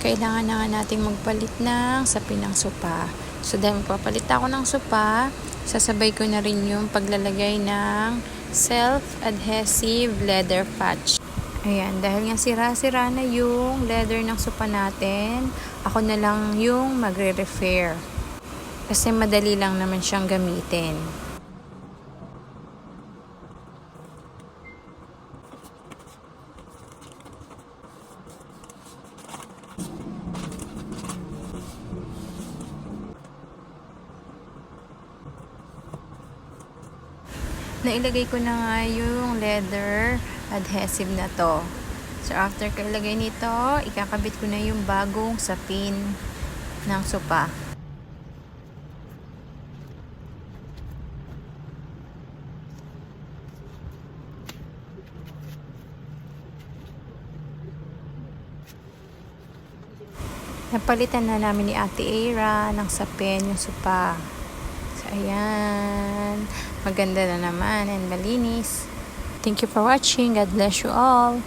kailangan na nga nating magpalit ng sapin ng sopa. So dahil magpapalit ako ng sopa, sasabay ko na rin yung paglalagay ng self-adhesive leather patch. Ayan, dahil nga sira-sira na yung leather ng sopa natin, ako na lang yung magre-repair. Kasi madali lang naman siyang gamitin. Nailagay ko na nga yung leather adhesive na to. So after ko ilagay nito, ikakabit ko na yung bagong sapin ng sopa. Napalitan na namin ni Ate Aira ng sapin yung sopa. So ayan, maganda na naman and malinis. Thank you for watching. God bless you all.